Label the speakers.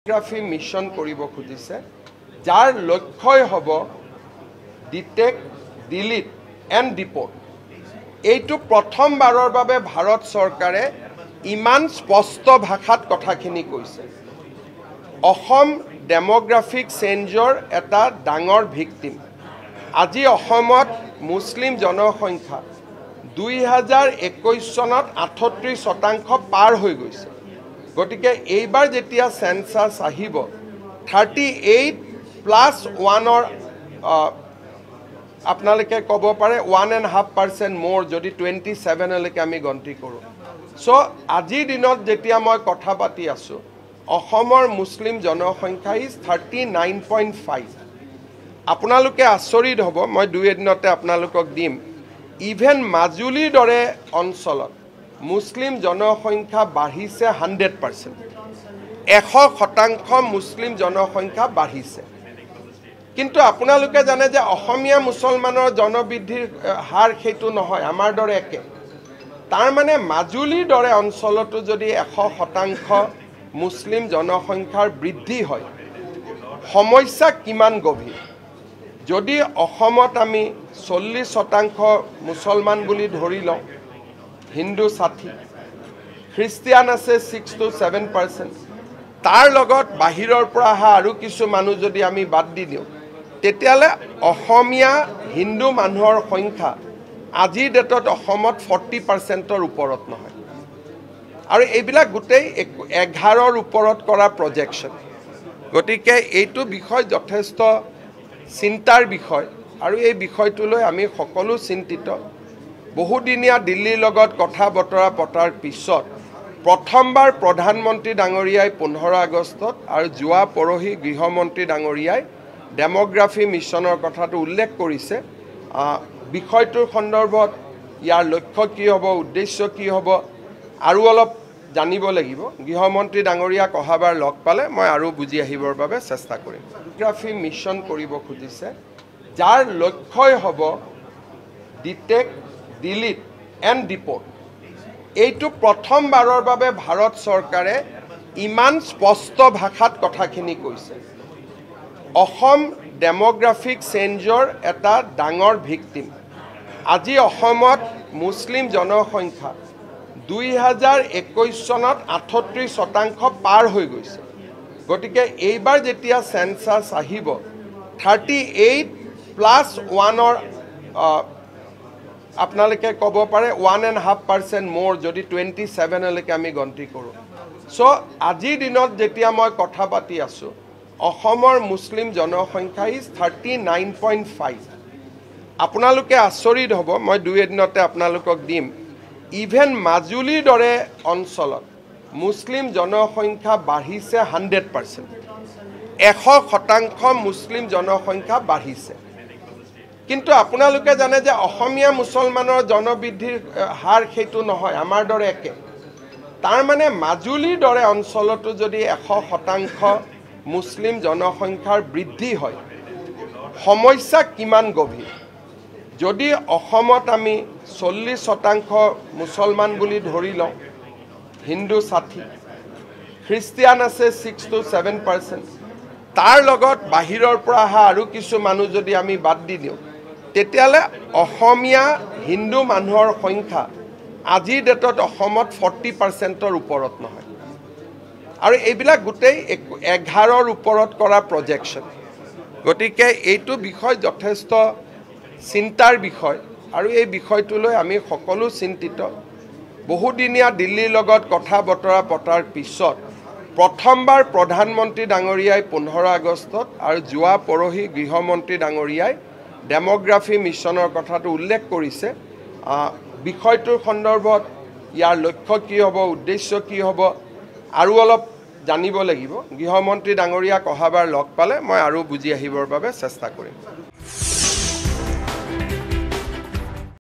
Speaker 1: ডেমোগ্ৰাফি mission কৰিব খুজিছে যাৰ লক্ষ্যই হ'ব ডিটেক্ট ডিলিট এণ্ড ডিপোৰ্ট। এইটো প্ৰথমবাৰৰ বাবে ভাৰত চৰকাৰে ইমান স্পষ্ট ভাষাত কথাখিনি কৈছে। অসম ডেমোগ্ৰাফিক চেঞ্জৰ এটা ডাঙৰ ভিক্টিম। আজি অসমত মুছলিম জনসংখ্যা 2021 চনত 38% পাৰ হৈ গৈছে। গতিকে এইবাৰ যেতিয়া সেন্সাস আহিব 38+1 আপোনালোকে ক'ব পাৰে 1.5% মোৰ যদি 27 লৈকে আমি গন্তি কৰোঁ। সো আজিৰ দিনত যেতিয়া মই কথা পাতি আছোঁ অসমৰ মুছলিম জনসংখ্যা ইজ 39.5। আপোনালোকে আচৰিত হ'ব, মই দুই এদিনতে আপোনালোকক দিম। ইভেন মাজুলীৰ দৰে অঞ্চলত মুছলিম জনসংখ্যা বাঢ়িছে 100%। 100% মুছলিম জনসংখ্যা বাঢ়িছে। কিন্তু আপোনালোকে জানে যে অসমীয়া মুছলমানৰ জনবৃদ্ধিৰ হাৰ সেইটো নহয়, আমাৰ দৰে একে। তাৰ মানে মাজুলীৰ দৰে অঞ্চলতো যদি 100% মুছলিম জনসংখ্যাৰ বৃদ্ধি হয়, সমস্যা কিমান গভীৰ। যদি অসমত আমি 40% মুছলমান বুলি ধৰি লওঁ, হিন্দু 60, খ্ৰীষ্টিয়ান আছে 6 to 7%, তাৰ লগত বাহিৰৰ পৰা অহা আৰু কিছু মানুহ যদি আমি বাদ দি দিওঁ, তেতিয়াহ'লে অসমীয়া হিন্দু মানুহৰ সংখ্যা আজিৰ ডেটত অসমত 40%ৰ ওপৰত নহয়। আৰু এইবিলাক গোটেই 11ৰ ওপৰত কৰা প্ৰজেকশ্যন। গতিকে এইটো বিষয় যথেষ্ট চিন্তাৰ বিষয় আৰু এই বিষয়টোলৈ আমি সকলো চিন্তিত। বহুদিনীয়া দিল্লীৰ লগত কথা বতৰা পতাৰ পিছত প্ৰথমবাৰ প্ৰধানমন্ত্ৰী ডাঙৰীয়াই 15 আগষ্টত আৰু যোৱা পৰহি গৃহমন্ত্ৰী ডাঙৰীয়াই ডেমোগ্ৰাফি মিছনৰ কথাটো উল্লেখ কৰিছে। বিষয়টোৰ সন্দৰ্ভত ইয়াৰ লক্ষ্য কি হ'ব, উদ্দেশ্য কি হ'ব আৰু অলপ জানিব লাগিব। গৃহমন্ত্ৰী ডাঙৰীয়াক অহাবাৰ লগ পালে মই আৰু বুজি আহিবৰ বাবে চেষ্টা কৰিম। ডেমোগ্ৰাফি মিছন কৰিব খুজিছে যাৰ লক্ষ্যই হ'ব ডিটেক্ট ডিলিট এণ্ড ডিপোৰ্ট। এইটো প্ৰথমবাৰৰ বাবে ভাৰত চৰকাৰে ইমান স্পষ্ট ভাষাত কথাখিনি কৈছে। অসম ডেমোগ্ৰাফিক চেঞ্জৰ এটা ডাঙৰ ভিক্টিম। আজি অসমত মুছলিম জনসংখ্যা 2021 চনত 38% পাৰ হৈ গৈছে। গতিকে এইবাৰ যেতিয়া সেন্সাস আহিব 38+1 আপোনালোকে ক'ব পাৰে 1.5% মোৰ যদি 27 লৈকে আমি গন্তি কৰোঁ। সো আজিৰ দিনত যেতিয়া মই কথা পাতি আছোঁ অসমৰ মুছলিম জনসংখ্যা ইজ 39.5। আপোনালোকে আচৰিত হ'ব, মই দুই এদিনতে আপোনালোকক দিম। ইভেন মাজুলীৰ দৰে অঞ্চলত মুছলিম জনসংখ্যা বাঢ়িছে 100%। 100% মুছলিম জনসংখ্যা বাঢ়িছে। কিন্তু আপোনালোকে জানে যে অসমীয়া মুছলমানৰ জনবৃদ্ধিৰ হাৰ সেইটো নহয়, আমাৰ দৰে একে। তাৰ মানে মাজুলীৰ দৰে অঞ্চলতো যদি 100% মুছলিম জনসংখ্যাৰ বৃদ্ধি হয়, সমস্যা কিমান গভীৰ। যদি অসমত আমি 40% মুছলমান বুলি ধৰি লওঁ, হিন্দু 60, খ্ৰীষ্টিয়ান আছে 6 to 7%, তাৰ লগত বাহিৰৰ পৰা অহা আৰু কিছু মানুহ যদি আমি বাদ দি দিওঁ, তেতিয়াহ'লে অসমীয়া হিন্দু মানুহৰ সংখ্যা আজিৰ ডেটত অসমত 40%ৰ ওপৰত নহয়। আৰু এইবিলাক গোটেই 11ৰ ওপৰত কৰা প্ৰজেকশ্যন। গতিকে এইটো বিষয় যথেষ্ট চিন্তাৰ বিষয় আৰু এই বিষয়টোলৈ আমি সকলো চিন্তিত। বহুদিনীয়া দিল্লীৰ লগত কথা বতৰা পতাৰ পিছত প্ৰথমবাৰ প্ৰধানমন্ত্ৰী ডাঙৰীয়াই 15 আগষ্টত আৰু যোৱা পৰহি গৃহমন্ত্ৰী ডাঙৰীয়াই ডেমোগ্ৰাফি মিছনৰ কথাটো উল্লেখ কৰিছে। বিষয়টোৰ সন্দৰ্ভত ইয়াৰ লক্ষ্য কি হ'ব, উদ্দেশ্য কি হ'ব আৰু অলপ জানিব লাগিব। গৃহমন্ত্ৰী ডাঙৰীয়াক অহাবাৰ লগ পালে মই আৰু বুজি আহিবৰ বাবে চেষ্টা কৰিম।